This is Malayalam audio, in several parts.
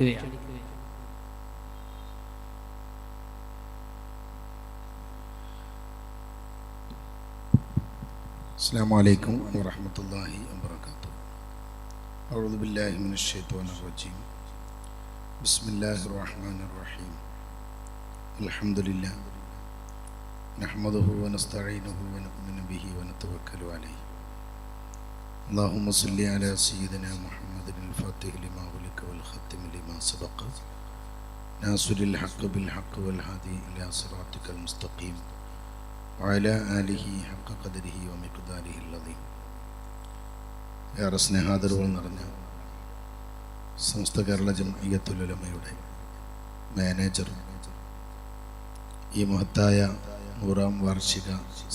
അസ്സലാമു അലൈക്കും വറഹ്മത്തുള്ളാഹി വബറകാതുഹു. അഊദു ബില്ലാഹി മിനശ് ശൈത്വാനിർ റജീം. ബിസ്മില്ലാഹിർ റഹ്മാനിർ റഹീം. അൽഹംദുലില്ലാഹി നഹ്മദുഹു വനസ്തഈനുഹു വനുഅ്മിനു ബിഹി വനതവക്കലു അലൈഹി. അല്ലാഹുമ്മ സ്വല്ലി അലാ സയ്യിദിനാ മുഹമ്മദിൽ ഫാത്തിഹി ലിമാ ഉലിക വൽ ഖാതിമി ലിമാ സബഖ നാസിറിൽ ഹഖ് ബിൽ ഹഖ് വൽ ഹാദി ഇലാ സിറാത്തിക്കൽ മുസ്തഖീം വഅലാ ആലിഹി ഹഖ ഖദരിഹി വമിഖ്ദാരിഹിൽ അദീം. ഏറെ സ്നേഹാദരവുകൾ നിറഞ്ഞ സമസ്ത കേരള ജംഇയ്യത്തുൽ ഉലമയുടെ മാനേജർ, ഈ മഹത്തായ 100ാം വാർഷിക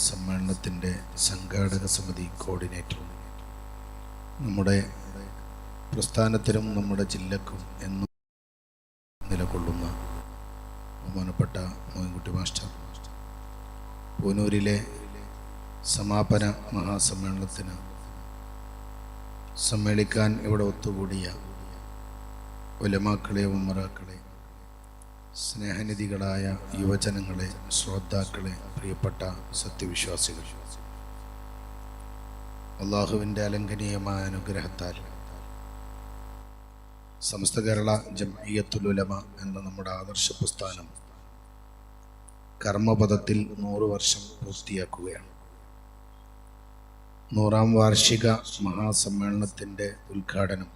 സമ്മേളനത്തിൻ്റെ സംഘാടക സമിതി കോർഡിനേറ്റർ, നമ്മുടെ പ്രസ്ഥാനത്തിനും നമ്മുടെ ജില്ലക്കും എന്നും നിലകൊള്ളുന്ന ബഹുമാനപ്പെട്ട മോയിൻകുട്ടി മാസ്റ്റർ, പൂനൂരിലെ സമാപന മഹാസമ്മേളനത്തിന് സമ്മേളിക്കാൻ ഇവിടെ ഒത്തുകൂടിയ ഉലമാക്കളെ, ഉമ്മറാക്കളെ, സ്നേഹനിധികളായ യുവജനങ്ങളെ, ശ്രോതാക്കളെ, പ്രിയപ്പെട്ട സത്യവിശ്വാസികൾ, അള്ളാഹുവിൻ്റെ അലംഘനീയമായ അനുഗ്രഹത്താൽ സമസ്ത കേരള ജംഇയ്യത്തുൽ ഉലമ എന്ന നമ്മുടെ ആദർശ പ്രസ്ഥാനം കർമ്മപദത്തിൽ 100 വർഷം പൂർത്തിയാക്കുകയാണ്. 100ാം വാർഷിക മഹാസമ്മേളനത്തിൻ്റെ ഉദ്ഘാടനം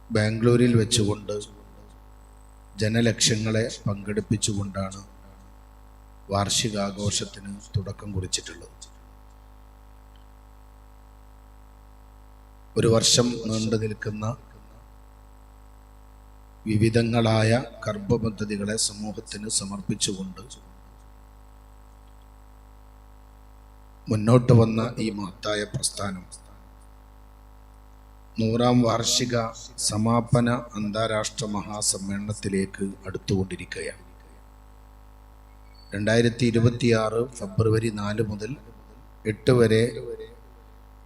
ബാംഗ്ലൂരിൽ വെച്ചുകൊണ്ട് ജനലക്ഷങ്ങളെ പങ്കെടുപ്പിച്ചുകൊണ്ടാണ് വാർഷികാഘോഷത്തിന് തുടക്കം കുറിച്ചിട്ടുള്ളത്. 1 വർഷം നീണ്ടു നിൽക്കുന്ന വിവിധങ്ങളായ കർമ്മ പദ്ധതികളെ സമൂഹത്തിന് സമർപ്പിച്ചുകൊണ്ട് മുന്നോട്ട് വന്ന ഈ മഹത്തായ പ്രസ്ഥാനം 100ാം വാർഷിക സമാപന അന്താരാഷ്ട്ര മഹാസമ്മേളനത്തിലേക്ക് അടുത്തുകൊണ്ടിരിക്കുകയാണ്. 2026 ഫെബ്രുവരി 4 മുതൽ 8 വരെ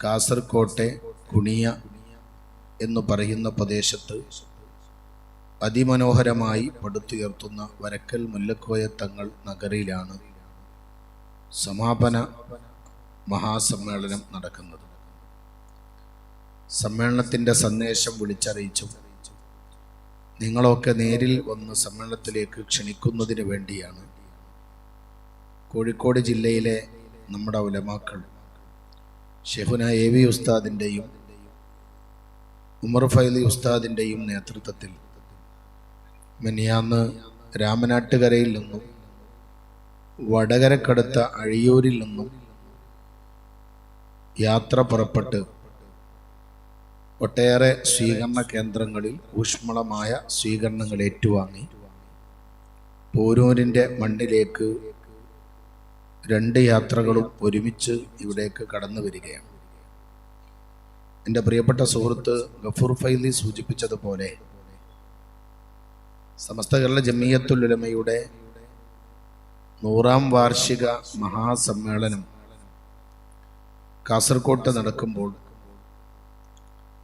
കാസർകോട്ടെ കുണിയ എന്ന് പറയുന്ന പ്രദേശത്ത് അതിമനോഹരമായി പടുത്തുയർത്തുന്ന വരക്കൽ മുല്ലക്കോയ തങ്ങൾ നഗരിയിലാണ് സമാപന മഹാസമ്മേളനം നടക്കുന്നത്. സമ്മേളനത്തിൻ്റെ സന്ദേശം വിളിച്ചറിയിച്ചു നിങ്ങളൊക്കെ നേരിൽ വന്ന് സമ്മേളനത്തിലേക്ക് ക്ഷണിക്കുന്നതിന് വേണ്ടിയാണ് കോഴിക്കോട് ജില്ലയിലെ നമ്മുടെ ഉലമാക്കൾ ഷെഹുന AV ഉസ്താദിൻ്റെയും ഉമർ ഫൈലി ഉസ്താദിൻ്റെയും നേതൃത്വത്തിൽ മിനിയാന്ന് രാമനാട്ടുകരയിൽ നിന്നും വടകരക്കടുത്ത അഴിയൂരിൽ നിന്നും യാത്ര പുറപ്പെട്ട് ഒട്ടേറെ സ്വീകരണ കേന്ദ്രങ്ങളിൽ ഊഷ്മളമായ സ്വീകരണങ്ങൾ ഏറ്റുവാങ്ങി പൂനൂരിൻ്റെ മണ്ണിലേക്ക് 2 യാത്രകളും ഒരുമിച്ച് ഇവിടേക്ക് കടന്നു വരികയാണ്. എൻ്റെ പ്രിയപ്പെട്ട സുഹൃത്ത് ഗഫൂർ ഫൈലി സൂചിപ്പിച്ചതുപോലെ സമസ്ത കേരള ജംഇയ്യത്തുൽ ഉലമയുടെ 100ാം വാർഷിക മഹാസമ്മേളനം കാസർകോട്ട് നടക്കുമ്പോൾ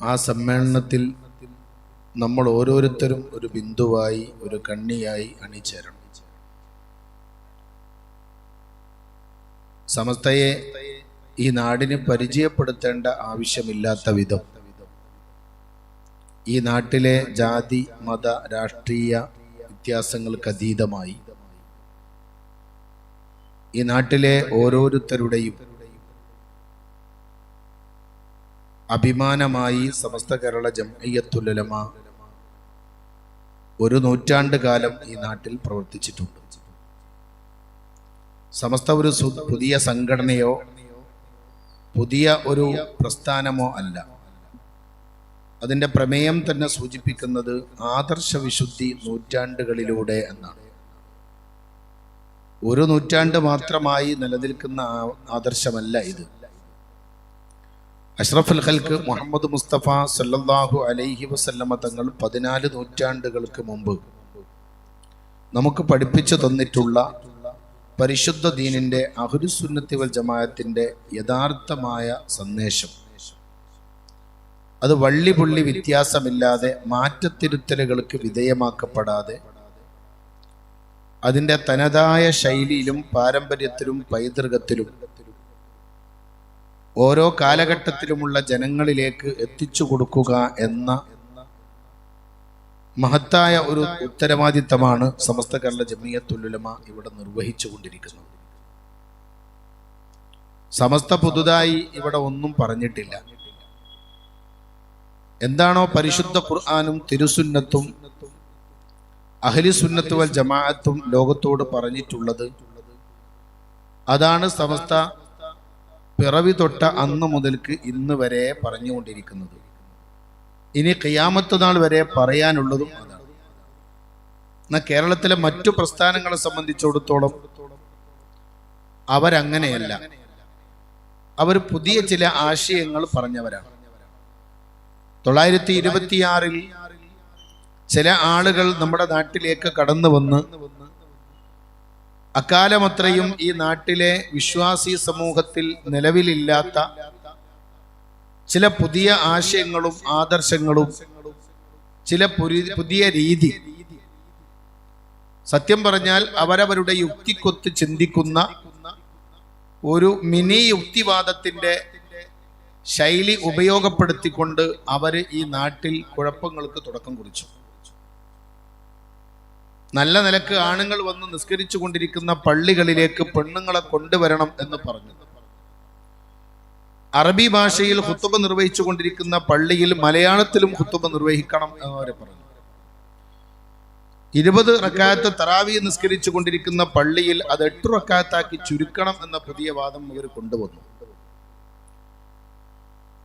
ആ സമ്മേളനത്തിൽ നമ്മൾ ഓരോരുത്തരും ഒരു ബിന്ദുവായി, ഒരു കണ്ണിയായി അണിചേരണം. സമസ്തയെ ഈ നാടിന് പരിചയപ്പെടുത്തേണ്ട ആവശ്യമില്ലാത്ത വിധം ഈ നാട്ടിലെ ജാതി മത രാഷ്ട്രീയ വ്യത്യാസങ്ങൾക്ക് അതീതമായി ഈ നാട്ടിലെ ഓരോരുത്തരുടെയും അഭിമാനമായി സമസ്ത കേരള ജംഇയ്യത്തുൽ ഉലമ 1 നൂറ്റാണ്ട് കാലം ഈ നാട്ടിൽ പ്രവർത്തിച്ചിട്ടുണ്ട്. സമസ്ത ഒരു പുതിയ സംഘടനയോ പുതിയ ഒരു പ്രസ്ഥാനമോ അല്ല. അതിൻ്റെ പ്രമേയം തന്നെ സൂചിപ്പിക്കുന്നത് ആദർശ വിശുദ്ധി നൂറ്റാണ്ടുകളിലൂടെ എന്നാണ്. 1 നൂറ്റാണ്ട് മാത്രമായി നിലനിൽക്കുന്ന ആദർശമല്ല ഇത്. അഷ്റഫുൽ ഖൽക്ക് മുഹമ്മദ് മുസ്തഫ സല്ലല്ലാഹു അലൈഹി വസല്ലമ തങ്ങൾ 14 നൂറ്റാണ്ടുകൾക്ക് മുമ്പ് നമുക്ക് പഠിപ്പിച്ചു തന്നിട്ടുള്ള പരിശുദ്ധ ദീനിൻ്റെ അഹ്ലുസുന്നത്തി വൽ ജമാഅത്തിൻ്റെ യഥാർത്ഥമായ സന്ദേശം അത് വള്ളി പുള്ളി വ്യത്യാസമില്ലാതെ മാറ്റത്തിരുത്തലുകൾക്ക് വിധേയമാക്കപ്പെടാതെ അതിൻ്റെ തനതായ ശൈലിയിലും പാരമ്പര്യത്തിലും പൈതൃകത്തിലും ഓരോ കാലഘട്ടത്തിലുമുള്ള ജനങ്ങളിലേക്ക് എത്തിച്ചു കൊടുക്കുക എന്ന മഹത്തായ ഒരു ഉത്തരവാദിത്തമാണ് സമസ്ത കേരള ജമിയത്തുൽ ഉലമ ഇവിടെ നിർവഹിച്ചു കൊണ്ടിരിക്കുന്നത്. സമസ്ത പുതുതായി ഇവിടെ ഒന്നും പറഞ്ഞിട്ടില്ല. എന്താണോ പരിശുദ്ധ ഖുർആനും തിരുസുന്നത്തും അഹ്ലി സുന്നത്ത് വൽ ജമാഅത്തും ലോകത്തോട് പറഞ്ഞിട്ടുള്ളത് അതാണ് സമസ്ത പിറവി തൊട്ട അന്ന് മുതൽക്ക് ഇന്ന് വരെ പറഞ്ഞുകൊണ്ടിരിക്കുന്നത്. ഇനി ഖിയാമത്ത് നാൾ വരെ പറയാനുള്ളതും അതാണ്. എന്നാൽ കേരളത്തിലെ മറ്റു പ്രസ്ഥാനങ്ങളെ സംബന്ധിച്ചിടത്തോളം അവരങ്ങനെയല്ല. അവർ പുതിയ ചില ആശയങ്ങൾ പറഞ്ഞവരാണ്. 926 ചില ആളുകൾ നമ്മുടെ നാട്ടിലേക്ക് കടന്നു വന്ന് അക്കാലമത്രയും ഈ നാട്ടിലെ വിശ്വാസി സമൂഹത്തിൽ നിലവിലില്ലാത്ത ചില പുതിയ ആശയങ്ങളും ആദർശങ്ങളും ചില പുതിയ രീതി, സത്യം പറഞ്ഞാൽ അവരവരുടെ യുക്തിക്കൊത്ത് ചിന്തിക്കുന്ന ഒരു മിനി യുക്തിവാദത്തിന്റെ ശൈലി ഉപയോഗപ്പെടുത്തിക്കൊണ്ട് അവർ ഈ നാട്ടിൽ കുഴപ്പങ്ങൾക്ക് തുടക്കം കുറിച്ചു. നല്ല നിലക്ക് ആണുങ്ങൾ വന്ന് നിസ്കരിച്ചു കൊണ്ടിരിക്കുന്ന പള്ളികളിലേക്ക് പെണ്ണുങ്ങളെ കൊണ്ടുവരണം എന്ന് പറഞ്ഞു. അറബി ഭാഷയിൽ ഖുതുബ നിർവഹിച്ചു കൊണ്ടിരിക്കുന്ന പള്ളിയിൽ മലയാളത്തിലും ഖുതുബ നിർവഹിക്കണം എന്നവരെ പറഞ്ഞു. 20 റക്അത്ത് തറാവീഹ് നിസ്കരിച്ചു കൊണ്ടിരിക്കുന്ന പള്ളിയിൽ അത് 8 റക്അത്താക്കി ചുരുക്കണം എന്ന പുതിയ വാദം അവർ കൊണ്ടുവന്നു.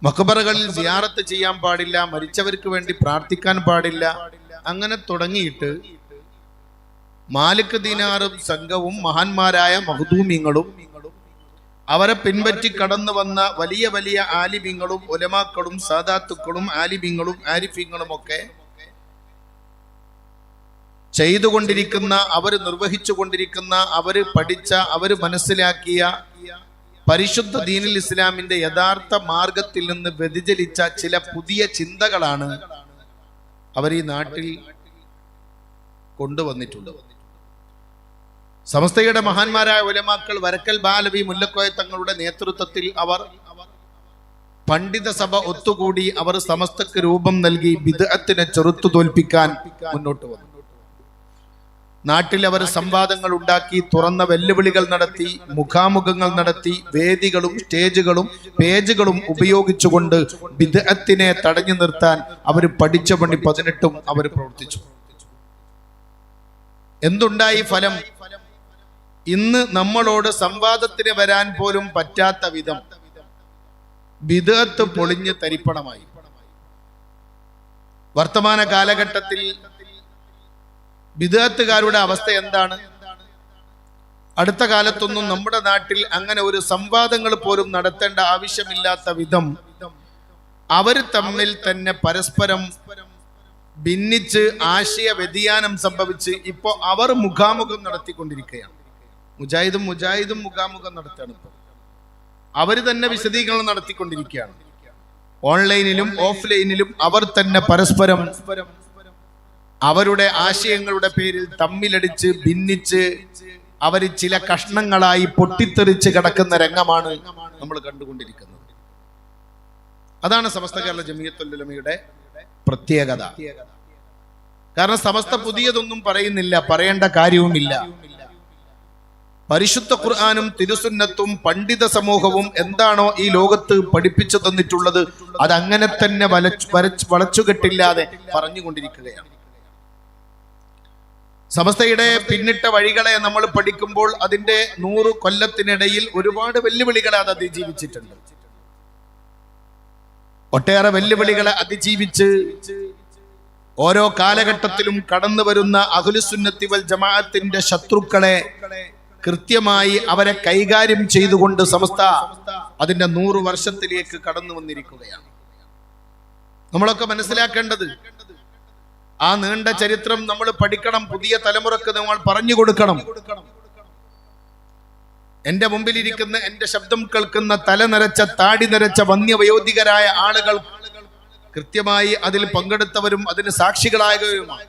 മഖബറകളിൽ സിയാറത്ത് ചെയ്യാൻ പാടില്ല, മരിച്ചവർക്ക് വേണ്ടി പ്രാർത്ഥിക്കാൻ പാടില്ല. അങ്ങനെ തുടങ്ങിയിട്ട് മാലിക് ദീനാറും സംഘവും മഹാന്മാരായ മഖ്ദൂമിങ്ങളും അവരെ പിൻപറ്റി കടന്നു വന്ന വലിയ വലിയ ആലിമീങ്ങളും ഉലമാക്കളും സാദാത്തുക്കളും ആലിമീങ്ങളും ആരിഫീങ്ങളും ഒക്കെ ചെയ്തുകൊണ്ടിരിക്കുന്ന, അവർ നിർവഹിച്ചു കൊണ്ടിരിക്കുന്ന, അവർ പഠിച്ച, അവർ മനസ്സിലാക്കിയ പരിശുദ്ധ ദീനുൽ ഇസ്ലാമിന്റെ യഥാർത്ഥ മാർഗത്തിൽ നിന്ന് വ്യതിചലിച്ച ചില പുതിയ ചിന്തകളാണ് അവർ ഈ നാട്ടിൽ കൊണ്ടുവന്നിട്ടുള്ളത്. സമസ്തയുടെ മഹാന്മാരായ ഉലമാക്കൾ വരക്കൽ ബാലവി മുല്ലക്കോയ തങ്ങളുടെ നേതൃത്വത്തിൽ അവർ പണ്ഡിത സഭ ഒത്തുകൂടി അവർ സമസ്തക്ക് രൂപം നൽകി ബിദ്അത്തിനെ ചെറുത്തു തോൽപ്പിക്കാൻ മുന്നോട്ട് വന്നു. നാട്ടിൽ അവർ സംവാദങ്ങൾ ഉണ്ടാക്കി, തുറന്ന വെല്ലുവിളികൾ നടത്തി, മുഖാമുഖങ്ങൾ നടത്തി, വേദികളും സ്റ്റേജുകളും പേജുകളും ഉപയോഗിച്ചുകൊണ്ട് ബിദ്അത്തിനെ തടഞ്ഞു നിർത്താൻ അവർ പഠിച്ച പണി 18 അവർ പ്രവർത്തിച്ചു. എന്തുണ്ടായി ഫലം? ഇന്ന് നമ്മളോട് സംവാദത്തിന് വരാൻ പോലും പറ്റാത്ത വിധം ബിദ്അത്ത് പൊളിഞ്ഞ് തരിപ്പണമായി. വർത്തമാന കാലഘട്ടത്തിൽ ബിദ്അത്തുകാരുടെ അവസ്ഥ എന്താണ്? അടുത്ത കാലത്തൊന്നും നമ്മുടെ നാട്ടിൽ അങ്ങനെ ഒരു സംവാദങ്ങൾ പോലും നടത്തേണ്ട ആവശ്യമില്ലാത്ത വിധം അവർ തമ്മിൽ തന്നെ പരസ്പരം ഭിന്നിച്ച് ആശയ വ്യതിയാനം സംഭവിച്ച് ഇപ്പോ അവർ മുഖാമുഖം നടത്തിക്കൊണ്ടിരിക്കുകയാണ്. മുജാഹിദും മുഖാമുഖം നടത്തുകയാണ്. ഇപ്പോൾ അവർ തന്നെ വിശദീകരണം നടത്തിക്കൊണ്ടിരിക്കുകയാണ്. ഓൺലൈനിലും ഓഫ്ലൈനിലും അവർ തന്നെ പരസ്പരം അവരുടെ ആശയങ്ങളുടെ പേരിൽ തമ്മിലടിച്ച് ഭിന്നിച്ച് അവർ ചില കഷ്ണങ്ങളായി പൊട്ടിത്തെറിച്ച് കിടക്കുന്ന രംഗമാണ് നമ്മൾ കണ്ടുകൊണ്ടിരിക്കുന്നത്. അതാണ് സമസ്ത കേരള ജമിയത്തുൽ ഉലമയുടെ പ്രത്യേകത. കാരണം സമസ്ത പുതിയതൊന്നും പറയുന്നില്ല, പറയേണ്ട കാര്യവുമില്ല. പരിശുദ്ധ ഖുർആനും തിരുസുന്നത്തും പണ്ഡിത സമൂഹവും എന്താണോ ഈ ലോകത്ത് പഠിപ്പിച്ചു തന്നിട്ടുള്ളത് അതങ്ങനെ തന്നെ വളച്ചുകെട്ടില്ലാതെ പറഞ്ഞുകൊണ്ടിരിക്കുകയാണ്. സമസ്തയുടെ പിന്നിട്ട വഴികളെ നമ്മൾ പഠിക്കുമ്പോൾ അതിന്റെ 100 കൊല്ലത്തിനിടയിൽ ഒരുപാട് വെല്ലുവിളികളെ അത് അതിജീവിച്ചിട്ടുണ്ട്. ഒട്ടേറെ വെല്ലുവിളികളെ അതിജീവിച്ച് ഓരോ കാലഘട്ടത്തിലും കടന്നു വരുന്ന അഹ്ലുസുന്നത്തി വൽ ജമാഅത്തിന്റെ ശത്രുക്കളെ കൃത്യമായി അവരെ കൈകാര്യം ചെയ്തുകൊണ്ട് സമസ്ത അതിന്റെ 100 വർഷത്തിലേക്ക് കടന്നു വന്നിരിക്കുകയാണ്. നമ്മളൊക്കെ മനസ്സിലാക്കേണ്ടത് ആ നീണ്ട ചരിത്രം നമ്മൾ പഠിക്കണം. പുതിയ തലമുറക്ക് നമ്മൾ പറഞ്ഞു കൊടുക്കണം. എന്റെ മുമ്പിലിരിക്കുന്ന, എന്റെ ശബ്ദം കേൾക്കുന്ന തല നിറച്ച താടി നിറച്ച വന്യവയോധികരായ ആളുകൾ കൃത്യമായി അതിൽ പങ്കെടുത്തവരും അതിന് സാക്ഷികളായവരുമാണ്.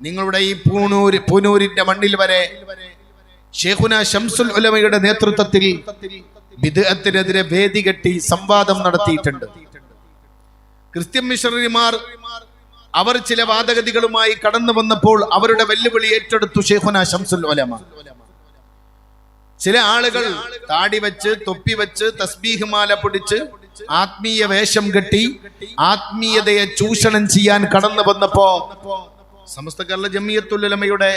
നിങ്ങളുടെ ഈ പൂനൂരിന്റെ മണ്ണിൽ വരെ ശൈഖുന ശംസുൽ ഉലമയുടെ നേതൃത്വത്തിൽ ബിദ്അത്തിനെതിരെ വേദി കെട്ടി സംവാദം നടത്തിയിട്ടുണ്ട്. ക്രിസ്ത്യൻ മിഷണറിമാർ അവർ ചില വാദഗതികളുമായി കടന്നു വന്നപ്പോൾ അവരുടെ വെല്ലുവിളി ഏറ്റെടുത്തു ശൈഖുന ശംസുൽ ഉലമ. ചില ആളുകൾ താടി വെച്ച് തൊപ്പി വെച്ച് തസ്ബീഹ് മാല പിടിച്ച് ആത്മീയ വേഷം കെട്ടി ആത്മീയതയെ ചൂഷണം ചെയ്യാൻ കടന്നു വന്നപ്പോ സമസ്ത കേരള ജമിയത്തുൽ ഉലമയുടെ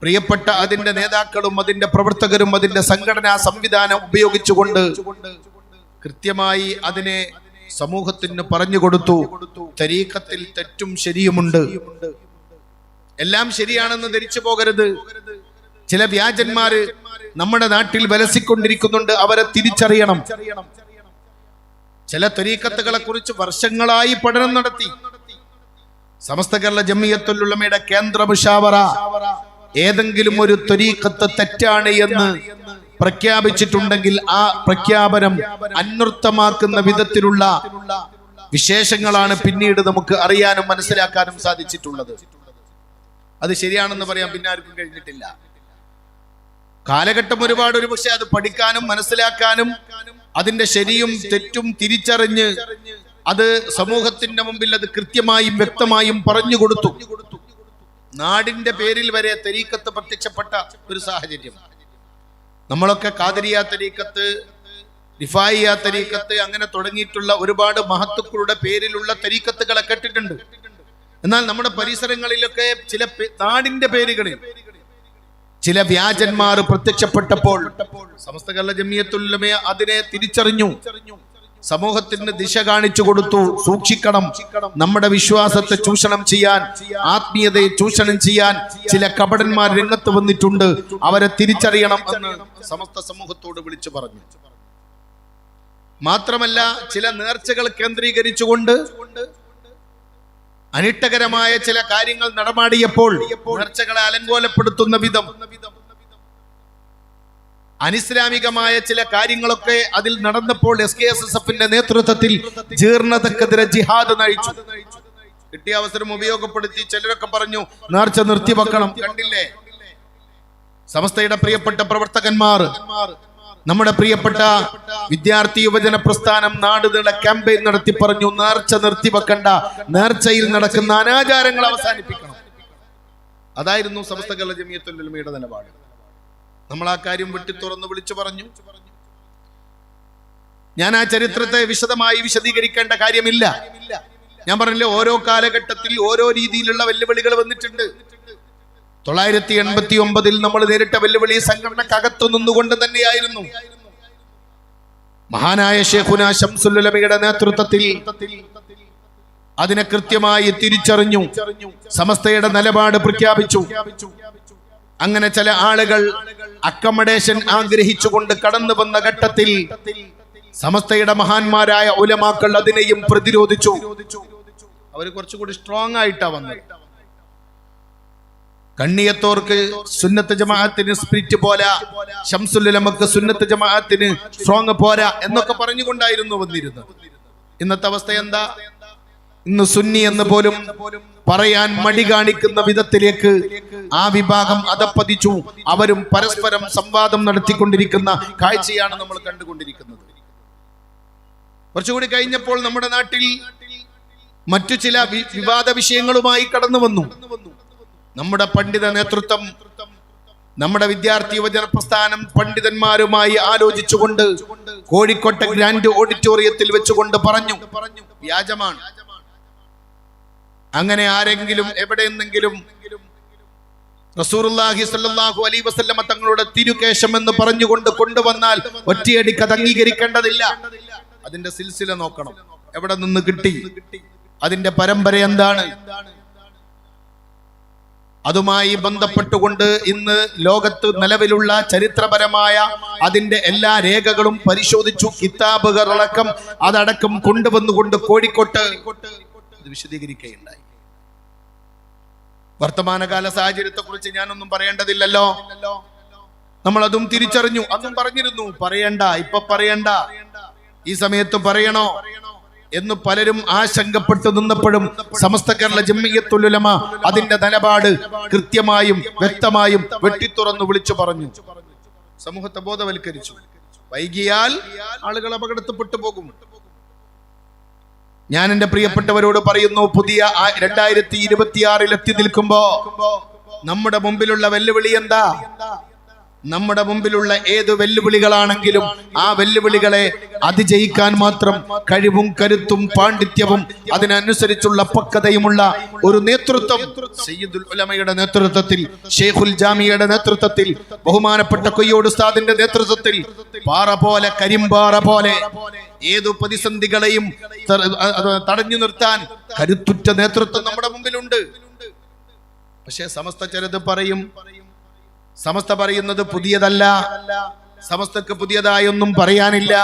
പ്രിയപ്പെട്ട അതിന്റെ നേതാക്കളും അതിന്റെ പ്രവർത്തകരും അതിന്റെ സംഘടനാ സംവിധാനം ഉപയോഗിച്ചുകൊണ്ട് കൃത്യമായി അതിനെ സമൂഹത്തിന് പറഞ്ഞു കൊടുത്തു. തരീഖത്തിൽ തെറ്റും ശരിയുമുണ്ട്, എല്ലാം ശരിയാണെന്ന് ധരിച്ചു പോകരുത്. ചില വ്യാജന്മാര് നമ്മുടെ നാട്ടിൽ വലസിക്കൊണ്ടിരിക്കുന്നുണ്ട്, അവരെ തിരിച്ചറിയണം. ചില തരീഖത്തുകളെ കുറിച്ച് വർഷങ്ങളായി പഠനം നടത്തി സമസ്ത കേരള ജമിയത്തുൽ ഉലമയുടെ കേന്ദ്ര മുശാവറ ഏതെങ്കിലും ഒരു തരീഖത്ത് തെറ്റാണ് എന്ന് പ്രഖ്യാപിച്ചിട്ടുണ്ടെങ്കിൽ ആ പ്രഖ്യാപനം അന്വർത്ഥമാക്കുന്ന വിധത്തിലുള്ള വിശേഷങ്ങളാണ് പിന്നീട് നമുക്ക് അറിയാനും മനസ്സിലാക്കാനും സാധിച്ചിട്ടുള്ളത്. അത് ശരിയാണെന്ന് പറയാൻ പിന്നെ ആർക്കും കഴിഞ്ഞിട്ടില്ല. കാലഘട്ടം ഒരുപാട്, ഒരു പക്ഷെ അത് പഠിക്കാനും മനസ്സിലാക്കാനും അതിന്റെ ശരിയും തെറ്റും തിരിച്ചറിഞ്ഞ് അത് സമൂഹത്തിന്റെ മുമ്പിൽ അത് കൃത്യമായും വ്യക്തമായും പറഞ്ഞു കൊടുത്തു. നാടിന്റെ പേരിൽ വരെ തരീഖത്ത് പ്രത്യക്ഷപ്പെട്ട ഒരു സാഹചര്യം. നമ്മളൊക്കെ ഖാദിരിയ തരീഖത്ത്, റിഫായിയ തരീഖത്ത് അങ്ങനെ തുടങ്ങിയിട്ടുള്ള ഒരുപാട് മഹത്തുക്കളുടെ പേരിലുള്ള തരീഖത്തുകളെ കേട്ടിട്ടുണ്ട്. എന്നാൽ നമ്മുടെ പരിസരങ്ങളിലൊക്കെ ചില നാടിന്റെ പേരുകളിൽ ചില വ്യാജന്മാർ പ്രത്യക്ഷപ്പെട്ടപ്പോൾ സമസ്ത കേരള ജമിയത്തുൽ ഉലമ അതിനെ തിരിച്ചറിഞ്ഞു, സമൂഹത്തിന് ദിശ കാണിച്ചു കൊടുത്തു. സൂക്ഷിക്കണം, നമ്മുടെ വിശ്വാസത്തെ ചൂഷണം ചെയ്യാൻ, ആത്മീയതയെ ചൂഷണം ചെയ്യാൻ ചില കപടന്മാർ രംഗത്ത് വന്നിട്ടുണ്ട്, അവരെ തിരിച്ചറിയണം എന്ന് സമസ്ത സമൂഹത്തോട് വിളിച്ചു പറഞ്ഞു. മാത്രമല്ല ചില നേർച്ചകൾ കേന്ദ്രീകരിച്ചുകൊണ്ട് അനിഷ്ടകരമായ ചില കാര്യങ്ങൾ നടമാടിയപ്പോൾ നേർച്ചകളെ അലങ്കോലപ്പെടുത്തുന്ന വിധം അനിസ്ലാമികമായ ചില കാര്യങ്ങളൊക്കെ അതിൽ നടന്നപ്പോൾ SKSSF-ന്റെ നേതൃത്വത്തിൽ ജീർണതക്കെതിരെ ജിഹാദ് നയിച്ചു. കിട്ടിയ അവസരം ഉപയോഗപ്പെടുത്തി ചിലരൊക്കെ പറഞ്ഞു നേർച്ച നിർത്തിവെക്കണം. കണ്ടില്ലേ, സമസ്തയുടെ പ്രിയപ്പെട്ട പ്രവർത്തകന്മാർ, നമ്മുടെ പ്രിയപ്പെട്ട വിദ്യാർത്ഥി യുവജന പ്രസ്ഥാനം നാടുനീളെ ക്യാമ്പയിൻ നടത്തി പറഞ്ഞു നേർച്ച നിർത്തിവെക്കണ്ട, നേർച്ചയിൽ നടക്കുന്ന അനാചാരങ്ങൾ അവസാനിപ്പിക്കണം. അതായിരുന്നു സമസ്ത കേരള ജമിയത്തുൽ ഉലമയുടെ നിലപാട്. നമ്മൾ ആ കാര്യം വെട്ടി തുറന്ന് വിളിച്ചു പറഞ്ഞു. ഞാൻ ആ ചരിത്രത്തെ വിശദമായി വിശദീകരിക്കേണ്ട കാര്യമില്ല. ഞാൻ പറഞ്ഞില്ലേ, ഓരോ കാലഘട്ടത്തിൽ ഓരോ രീതിയിലുള്ള വെല്ലുവിളികൾ വന്നിട്ടുണ്ട്. 989 നമ്മൾ നേരിട്ട വെല്ലുവിളി സംഘടനക്കകത്തു നിന്നുകൊണ്ട് തന്നെയായിരുന്നു. മഹാനായ ശൈഖുന ശംസുൽ ഉലമയുടെ നേതൃത്വത്തിൽ അതിനെ കൃത്യമായി തിരിച്ചറിഞ്ഞു, സമസ്തയുടെ നിലപാട് പ്രഖ്യാപിച്ചു. അങ്ങനെ ചില ആളുകൾ അക്കമഡേഷൻ ആഗ്രഹിച്ചുകൊണ്ട് കടന്നു വന്ന ഘട്ടത്തിൽ സമസ്തയുടെ മഹാന്മാരായ ഉലമാക്കൾ അതിനെയും പ്രതിരോധിച്ചു. അവർ കുറച്ചുകൂടി സ്ട്രോങ് ആയിട്ടാ വന്നത്. കണ്ണിയത്തോർക്ക് സുന്നത്ത് ജമാഅത്തിന് സ്പിരിറ്റ് പോരാ, ശംസുൽ ഉലമക്ക് സുന്നത്ത് ജമാഅത്തിന് സ്ട്രോങ് പോരാ എന്നൊക്കെ പറഞ്ഞുകൊണ്ടായിരുന്നു വന്നിരുന്നത്. ഇന്നത്തെ അവസ്ഥ എന്താ? ഇന്ന് സുന്നി എന്ന് പോലും പറയാൻ മടി കാണിക്കുന്ന വിധത്തിലേക്ക് ആ വിഭാഗം അധപ്പതിച്ചു. അവരും പരസ്പരം സംവാദം നടത്തിക്കൊണ്ടിരിക്കുന്ന കാഴ്ചയാണ് നമ്മൾ കണ്ടുകൊണ്ടിരിക്കുന്നത്. കുറച്ചുകൂടി കഴിഞ്ഞപ്പോൾ നമ്മുടെ നാട്ടിൽ മറ്റു ചില വിവാദ വിഷയങ്ങളുമായി കടന്നു വന്നു. നമ്മുടെ പണ്ഡിത നേതൃത്വം, നമ്മുടെ വിദ്യാർത്ഥി യുവജന പ്രസ്ഥാനം പണ്ഡിതന്മാരുമായി ആലോചിച്ചുകൊണ്ട് കോഴിക്കോട്ടെ ഗ്രാൻഡ് ഓഡിറ്റോറിയത്തിൽ വെച്ചുകൊണ്ട് പറഞ്ഞു വ്യാജമാണ്. അങ്ങനെ ആരെങ്കിലും എവിടെയെന്നെങ്കിലും റസൂലുള്ളാഹി സ്വല്ലല്ലാഹു അലൈഹി വസല്ലമ തങ്ങളുടെ തിരുകേശം എന്ന് പറഞ്ഞുകൊണ്ട് കൊണ്ടുവന്നാൽ ഒറ്റയടിക്ക് അത് അംഗീകരിക്കേണ്ടതില്ല. അതിന്റെ സിൽസില നോക്കണം, എവിടെ നിന്ന് കിട്ടി, അതിന്റെ പരമ്പര എന്താണ്. അതുമായി ബന്ധപ്പെട്ടുകൊണ്ട് ഇന്ന് ലോകത്ത് നിലവിലുള്ള ചരിത്രപരമായ അതിന്റെ എല്ലാ രേഖകളും പരിശോധിച്ചു, കിതാബുകളടക്കം അതടക്കം കൊണ്ടുവന്നുകൊണ്ട് കോഴിക്കോട്ട് വിശദീകരിക്കുകയുണ്ടായി. വർത്തമാനകാല സാഹചര്യത്തെ കുറിച്ച് ഞാനൊന്നും പറയേണ്ടതില്ലല്ലോ, നമ്മൾ അതും തിരിച്ചറിഞ്ഞു. അതും പറഞ്ഞിരുന്നു, പറയണ്ട, ഇപ്പൊ പറയണ്ട, ഈ സമയത്ത് പറയണോ? എന്ന് പലരും ആശങ്കപ്പെട്ടു നിന്നപ്പോഴും സമസ്ത കേരള ജംഇയ്യത്തുൽ ഉലമ അതിന്റെ നിലപാട് കൃത്യമായും വ്യക്തമായും വെട്ടിത്തുറന്നു വിളിച്ചു പറഞ്ഞു, സമൂഹത്തെ ബോധവൽക്കരിച്ചു. വൈകിയാൽ ആളുകൾ അപകടത്തിൽപ്പെട്ടു പോകും. ഞാൻ എന്റെ പ്രിയപ്പെട്ടവരോട് പറയുന്നു, പുതിയ 2026 എത്തി നിൽക്കുമ്പോ നമ്മുടെ മുമ്പിലുള്ള വെല്ലുവിളി എന്താ? നമ്മുടെ മുമ്പിലുള്ള ഏത് വെല്ലുവിളികളാണെങ്കിലും ആ വെല്ലുവിളികളെ അതിജയിക്കാൻ മാത്രം കഴിവും കരുത്തും പാണ്ഡിത്യവും അതിനനുസരിച്ചുള്ള പക്വതയുമുള്ള ഒരു നേതൃത്വം സയ്യിദുൽ ഉലമയുടെ നേതൃത്വത്തിൽ, ഷെയ്ഖുൽ ജാമിയുടെ നേതൃത്വത്തിൽ, ബഹുമാനപ്പെട്ട കൊയ്യോട് ഉസ്താദിന്റെ നേതൃത്വത്തിൽ പാറ പോലെ, കരിമ്പാറ പോലെ ഏതു പ്രതിസന്ധികളെയും തടഞ്ഞു നിർത്താൻ കരുത്തുറ്റ നേതൃത്വം നമ്മുടെ മുമ്പിലുണ്ട്. പക്ഷേ സമസ്ത ചിലത് പറയും. സമസ്ത പറയുന്നത് പുതിയതല്ല, സമസ്തക്ക് പുതിയതായൊന്നും പറയാനില്ല.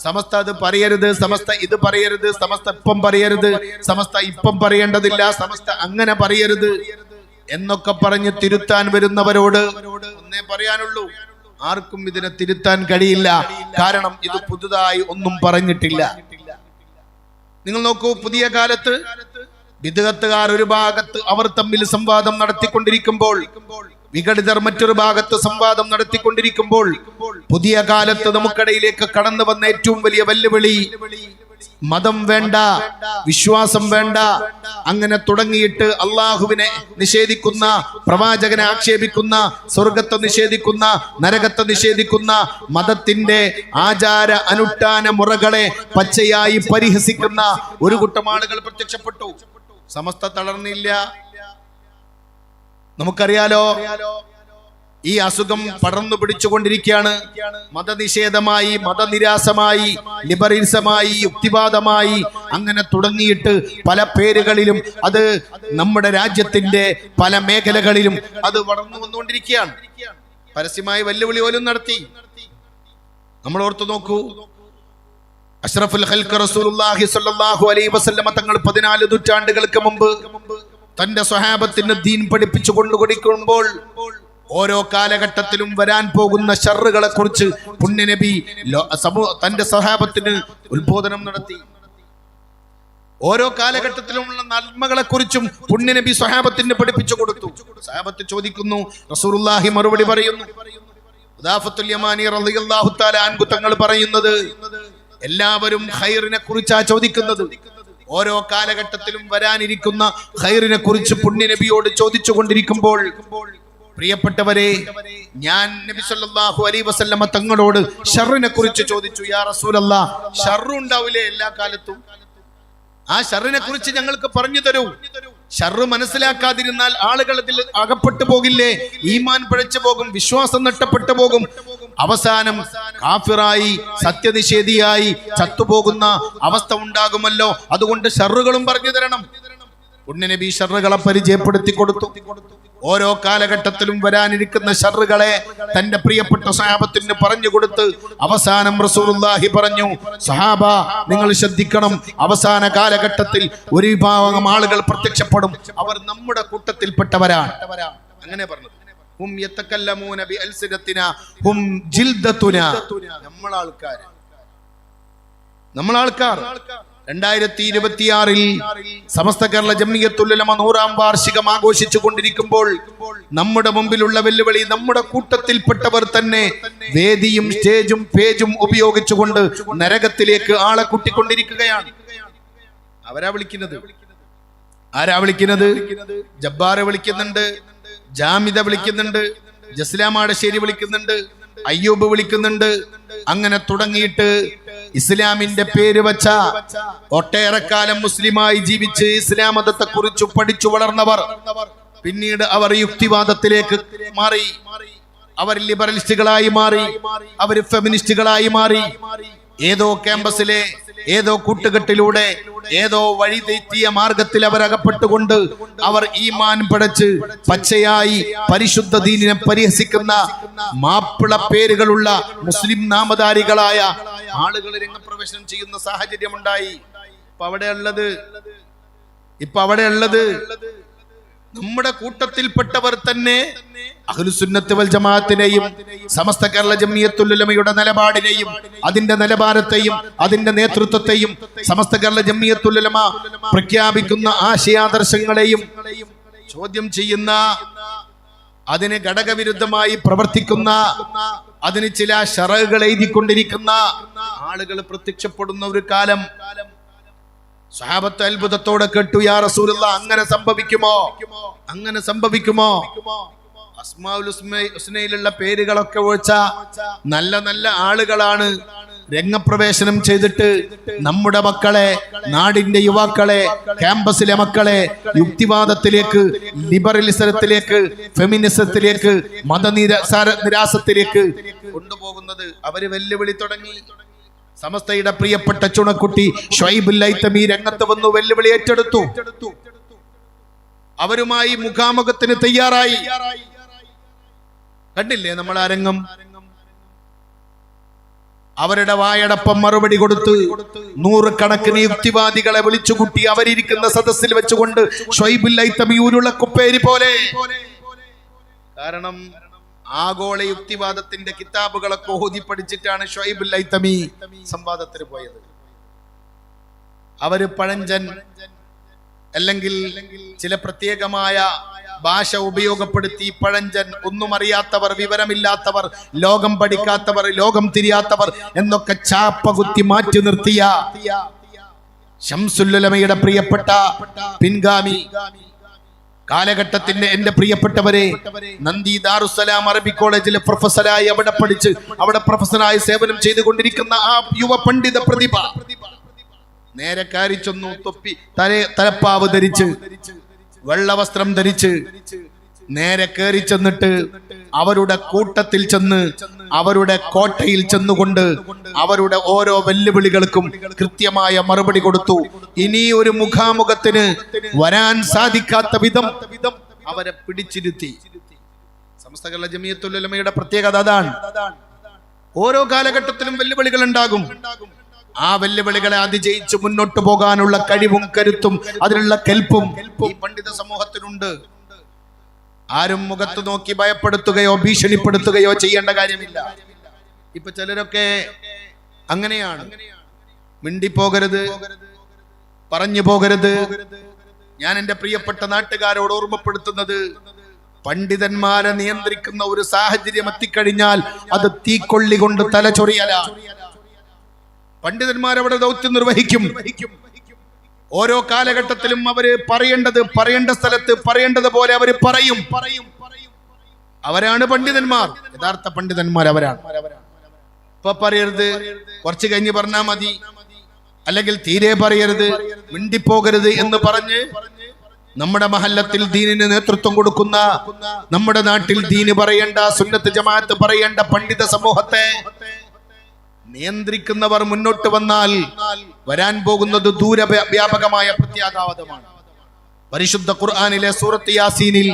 സമസ്ത അത് പറയരുത്, സമസ്ത ഇത് പറയരുത്, സമസ്ത ഇപ്പം പറയരുത്, സമസ്ത ഇപ്പം പറയേണ്ടതില്ല, സമസ്ത അങ്ങനെ പറയരുത് എന്നൊക്കെ പറഞ്ഞ് തിരുത്താൻ വരുന്നവരോട് ഒന്നേ പറയാനുള്ളൂ, ആർക്കും ഇതിനെ തിരുത്താൻ കഴിയില്ല. കാരണം ഇത് പുതുതായി ഒന്നും പറഞ്ഞിട്ടില്ല. നിങ്ങൾ നോക്കൂ, പുതിയ കാലത്ത് ബിദ്അത്തുകാർ ഒരു ഭാഗത്ത് അവർ തമ്മിൽ സംവാദം നടത്തിക്കൊണ്ടിരിക്കുമ്പോൾ, വിഘടിതർ മറ്റൊരു ഭാഗത്ത് സംവാദം നടത്തിക്കൊണ്ടിരിക്കുമ്പോൾ, പുതിയ കാലത്ത് നമുക്കിടയിലേക്ക് കടന്നു വന്ന ഏറ്റവും വലിയ വെല്ലുവിളി മതം വേണ്ട, വിശ്വാസം വേണ്ട, അങ്ങനെ തുടങ്ങിയിട്ട് അള്ളാഹുവിനെ നിഷേധിക്കുന്ന, പ്രവാചകനെ ആക്ഷേപിക്കുന്ന, സ്വർഗത്തെ നിഷേധിക്കുന്ന, നരകത്തെ നിഷേധിക്കുന്ന, മതത്തിന്റെ ആചാര അനുഷ്ഠാന മുറകളെ പച്ചയായി പരിഹസിക്കുന്ന ഒരു കൂട്ടം ആളുകൾ പ്രത്യക്ഷപ്പെട്ടു. സമസ്ത തളർന്നില്ല. നമുക്കറിയാലോ, ഈ അസുഖം പടർന്നു പിടിച്ചുകൊണ്ടിരിക്കുകയാണ്. മതനിഷേധമായി, മതനിരാസമായി, ലിബറലിസമായി, യുക്തിവാദമായി, അങ്ങനെ തുടങ്ങിയിട്ട് പല പേരുകളിലും അത് നമ്മുടെ രാജ്യത്തിന്റെ പല മേഖലകളിലും അത് വളർന്നു വന്നുകൊണ്ടിരിക്കുകയാണ്. പരസ്യമായി വെല്ലുവിളി പോലും നടത്തി. നമ്മൾ ഓർത്തു നോക്കൂ, അഷ്റഫുൽ ഖൽഖ് റസൂലുള്ളാഹി സ്വല്ലല്ലാഹു അലൈഹി വസല്ലമ തങ്ങൾ 14 നൂറ്റാണ്ടുകൾക്ക് മുമ്പ് തന്റെ സ്വഹാബത്തിന് ദീൻ പഠിപ്പിച്ചു കൊണ്ടുകൊടുക്കുമ്പോൾ ഓരോ കാലഘട്ടത്തിലും വരാൻ പോകുന്ന ഷർറുകളെ കുറിച്ച് പുണ്യനബി തന്റെ സ്വഹാബത്തിന് ഉത്ബോധനം നടത്തി. ഓരോ കാലഘട്ടത്തിലുമുള്ള നന്മകളെ കുറിച്ചും പുണ്യനബി സ്വഹാബത്തിന് പഠിപ്പിച്ചു കൊടുത്തു. സ്വഹാബത്ത് ചോദിക്കുന്നു, റസൂലുള്ളാഹി മറുപടി പറയുന്നു. ഹുദാഫത്തുൽ യമാനി റളിയല്ലാഹു തആല അൻഹു തങ്ങൾ പറയുന്നത്, എല്ലാവരും ഖൈറിനെ കുറിച്ചാ ചോദിക്കുന്നത്. ഓരോ കാലഘട്ടത്തിലും വരാനിരിക്കുന്ന ഖൈറിനെ കുറിച്ച് പുണ്യനബിയോട് ചോദിച്ചു കൊണ്ടിരിക്കുമ്പോൾ, പ്രിയപ്പെട്ടവരെ, ഞാൻ നബി സല്ലല്ലാഹു അലൈഹി വസല്ലമ തങ്ങളോട് ഷർറിനെ കുറിച്ച് ചോദിച്ചു. യാ റസൂലല്ലാഹ്, ഷർറു ഉണ്ടാവില്ലേ എല്ലാ കാലത്തും? ആ ഷർറിനെ കുറിച്ച് ഞങ്ങൾക്ക് പറഞ്ഞു തരൂ. ഷർറ് മനസ്സിലാക്കാതിരുന്നാൽ ആളുകൾ അതിൽ അകപ്പെട്ടു പോകില്ലേ? ഈമാൻ പിഴച്ചു പോകും, വിശ്വാസം നഷ്ടപ്പെട്ടു പോകും, അവസാനം കാഫിറായി, സത്യനിഷേധിയായി ചത്തുപോകുന്ന അവസ്ഥ ഉണ്ടാകുമല്ലോ. അതുകൊണ്ട് ഷർറുകളും പറഞ്ഞു തരണം. പുണ്യനബി ഷർറുകളെ പരിചയപ്പെടുത്തി കൊടുത്തു. ഓരോ കാലഘട്ടത്തിലും വരാനിരിക്കുന്ന ഷർറുകളെ തന്റെ പ്രിയപ്പെട്ട സ്വഹാബത്തിന് പറഞ്ഞു കൊടുത്ത് അവസാനം റസൂലുള്ളാഹി പറഞ്ഞു, സ്വഹാബ നിങ്ങൾ ശ്രദ്ധിക്കണം, അവസാന കാലഘട്ടത്തിൽ ഒരു വിഭാഗം ആളുകൾ പ്രത്യക്ഷപ്പെടും, അവർ നമ്മുടെ കൂട്ടത്തിൽപ്പെട്ടവരാണ്. അങ്ങനെ പറഞ്ഞത്. ഹും യതകല്ലമൂന ബിഅൽസിനതിനാ ഹും ജിൽദതുനാ. നമ്മളാൾക്കാർ 2026 സമസ്ത കേരള ജംഇയ്യത്തുൽ ഉലമ 100ാം വാർഷികം ആഘോഷിച്ചു കൊണ്ടിരിക്കുമ്പോൾ നമ്മുടെ മുമ്പിലുള്ള വെല്ലുവിളി, നമ്മുടെ കൂട്ടത്തിൽപ്പെട്ടവർ തന്നെ വേദിയും സ്റ്റേജും പേജും ഉപയോഗിച്ചുകൊണ്ട് നരകത്തിലേക്ക് ആളെ കൂട്ടിക്കൊണ്ടിരിക്കുകയാണ്. അവരാ വിളിക്കുന്നത്. ആരാ വിളിക്കുന്നത്? ജബ്ബാറ് വിളിക്കുന്നുണ്ട്, ജാമിദ വിളിക്കുന്നുണ്ട്, ജസ്ലാമാടശ്ശേരി വിളിക്കുന്നുണ്ട്, അയ്യൂബ് വിളിക്കുന്നുണ്ട്. അങ്ങനെ തുടങ്ങിയിട്ട് ഇസ്ലാമിന്റെ പേര് വച്ച, ഒട്ടേറെ കാലം മുസ്ലിമായി ജീവിച്ച് ഇസ്ലാം മതത്തെ കുറിച്ച് പഠിച്ചു വളർന്നവർ പിന്നീട് അവർ യുക്തിവാദത്തിലേക്ക് മാറി, അവർ ലിബറലിസ്റ്റുകളായി മാറി, അവർ ഫെമിനിസ്റ്റുകളായി മാറി. ഏതോ ക്യാമ്പസിലെ ഏതോ കൂട്ടുകെട്ടിലൂടെ ഏതോ വഴി തെറ്റിയ മാർഗത്തിൽ അവർ അകപ്പെട്ടുകൊണ്ട് അവർ ഈമാൻ പടച്ച് പച്ചയായി പരിശുദ്ധ ദീനിനെ പരിഹസിക്കുന്ന മാപ്പിള പേരുകളുള്ള മുസ്ലിം നാമധാരികളായ ആളുകൾ രംഗപ്രവേശനം ചെയ്യുന്ന സാഹചര്യമുണ്ടായി. ഇപ്പൊ അവിടെ ഉള്ളത് നമ്മുടെ കൂട്ടത്തിൽപ്പെട്ടവർ തന്നെ അഹ്ലുസുന്നത്ത് വൽ ജമാഅത്തിനെയും സമസ്ത കേരള ജംഇയ്യത്തുൽ ഉലമയുടെ നിലപാടിനെയും അതിന്റെ നിലവാരത്തെയും അതിന്റെ നേതൃത്വത്തെയും സമസ്ത കേരള ജംഇയ്യത്തുൽ ഉലമ പ്രഖ്യാപിക്കുന്ന ആശയാദർശങ്ങളെയും ചോദ്യം ചെയ്യുന്ന, അതിന് ഘടകവിരുദ്ധമായി പ്രവർത്തിക്കുന്ന, അതിന് ചില ശറഅുകൾ എഴുതിക്കൊണ്ടിരിക്കുന്ന ആളുകൾ പ്രത്യക്ഷപ്പെടുന്ന ഒരു കാലം. സ്വഹാബത്ത് അത്ഭുതത്തോടെ കേട്ടു, യാ റസൂലുള്ളാഹ്, അങ്ങനെ സംഭവിക്കുമോ? അങ്ങനെ സംഭവിക്കുമോ? അസ്മാഉൽ ഹുസ്നയിലുള്ള പേരുകളൊക്കെ ഒഴിച്ച നല്ല നല്ല ആളുകളാണ് രംഗപ്രവേശനം ചെയ്തിട്ട് നമ്മുടെ മക്കളെ, നാടിന്റെ യുവാക്കളെ, ക്യാമ്പസിലെ മക്കളെ യുക്തിവാദത്തിലേക്ക്, ലിബറലിസത്തിലേക്ക്, ഫെമിനിസത്തിലേക്ക്, മതനിരാസത്തിലേക്ക് കൊണ്ടുപോകുന്നത്. അവര് വെല്ലുവിളി തുടങ്ങി. സമസ്തയുടെ പ്രിയപ്പെട്ട ചുണക്കുട്ടി ഷുഐബുൽ ഹൈതമി രംഗത്ത് വന്നു, വെല്ലുവിളി ഏറ്റെടുത്തു. അവരുമായി മുഖാമുഖത്തിന് തയ്യാറായി. കണ്ടില്ലേ നമ്മൾ ആ രംഗം? അവരുടെ വായടപ്പം മറുപടി കൊടുത്ത് നൂറുകണക്കിന് യുക്തിവാദികളെ വിളിച്ചുകൂട്ടി അവരിയ്ക്കുന്ന സദസ്സിൽ വെച്ചുകൊണ്ട് ഷുഐബുൽ ഹൈതമി ഊരുള്ള കുപ്പേരി പോലെ. കാരണം ആഗോള യുക്തിവാദത്തിന്റെ കിതാബുകളൊക്കെ ഓതി പഠിച്ചിട്ടാണ് ഷുഐബുൽ ഹൈതമി സംവാദത്തിന് പോയത്. അവര് പഴഞ്ചൻ അല്ലെങ്കിൽ ചില പ്രത്യേകമായ ഭാഷ ഉപയോഗപ്പെടുത്തി പഴഞ്ചൻ, ഒന്നും അറിയാത്തവർ, വിവരമില്ലാത്തവർ, ലോകം പഠിക്കാത്തവർ, ലോകം തിരിയാത്തവർ എന്നൊക്കെ ചാപ്പകുത്തി മാറ്റി നിർത്തിയ ശംസുൽ ഉലമയുടെ പ്രിയപ്പെട്ട പിൻഗാമി കാലഘട്ടത്തിന്റെ എന്റെ പ്രിയപ്പെട്ടവരെ, നന്ദി ദാറുസ്സലാം അറബി കോളേജിലെ പ്രൊഫസറായി അവിടെ പഠിച്ച് അവിടെ പ്രൊഫസറായി സേവനം ചെയ്തുകൊണ്ടിരിക്കുന്ന ആ യുവ പണ്ഡിത പ്രതിഭ നേരെ കാരിച്ചൊന്നു, തൊപ്പി തലപ്പാവ് ധരിച്ച്, വെള്ളവസ്ത്രം ധരിച്ച് നേരെ കയറി ചെന്നിട്ട് അവരുടെ കൂട്ടത്തിൽ ചെന്ന്, അവരുടെ കോട്ടയിൽ ചെന്നുകൊണ്ട് അവരുടെ ഓരോ വെല്ലുവിളികൾക്കും കൃത്യമായ മറുപടി കൊടുത്തു. ഇനി ഒരു മുഖാമുഖത്തിന് വരാൻ സാധിക്കാത്ത വിധം അവരെ പിടിച്ചിരുത്തി. സമസ്ത കേരള ജംഇയ്യത്തുൽ ഉലമയുടെ പ്രത്യേകത അതാണ്. ഓരോ കാലഘട്ടത്തിലും വെല്ലുവിളികൾ ഉണ്ടാകും. ആ വെല്ലുവിളികളെ അതിജയിച്ച് മുന്നോട്ട് പോകാനുള്ള കഴിവും കരുത്തും അതിനുള്ള കെൽപ്പും ഈ പണ്ഡിത സമൂഹത്തിനുണ്ട്. ആരും മുഖത്ത് നോക്കി ഭയപ്പെടുത്തുകയോ ഭീഷണിപ്പെടുത്തുകയോ ചെയ്യേണ്ട കാര്യമില്ല. ഇപ്പൊ ചിലരൊക്കെ അങ്ങനെയാണ്. മിണ്ടിപ്പോകരുത്, പറഞ്ഞു പോകരുത്. ഞാൻ എന്റെ പ്രിയപ്പെട്ട നാട്ടുകാരോട് ഓർമ്മപ്പെടുത്തുന്നത്, പണ്ഡിതന്മാരെ നിയന്ത്രിക്കുന്ന ഒരു സാഹചര്യം എത്തിക്കഴിഞ്ഞാൽ അത് തീക്കൊള്ളി കൊണ്ട് തലചൊറിയലാണ്. പണ്ഡിതന്മാരവിടെ ദൗത്യം നിർവഹിക്കും. ഓരോ കാലഘട്ടത്തിലും അവര് പറയേണ്ടത് പറയേണ്ട സ്ഥലത്ത് പറയേണ്ടതുപോലെ അവര് പറയും. അവരാണ് പണ്ഡിതന്മാർ. യഥാർത്ഥ പണ്ഡിതന്മാർ അവരാണ്. ഇപ്പൊ പറയരുത്, കുറച്ച് കഴിഞ്ഞ് പറഞ്ഞാൽ മതി, അല്ലെങ്കിൽ തീരെ പറയരുത്, മിണ്ടിപ്പോകരുത് എന്ന് പറഞ്ഞ് നമ്മുടെ മഹല്ലത്തിൽ ദീനിന് നേതൃത്വം കൊടുക്കുന്ന, നമ്മുടെ നാട്ടിൽ ദീന് പറയേണ്ട, സുന്നത്ത് ജമാഅത്ത് പറയേണ്ട പണ്ഡിത സമൂഹത്തെ നിയന്ത്രിക്കുന്നവർ മുന്നോട്ട് വന്നാൽ വരാൻ പോകുന്നത് ദൂരവ്യാപകമായ പ്രത്യാഘാതമാണ്. പരിശുദ്ധ ഖുർആനിലെ സൂറത്ത് യാസീനിൽ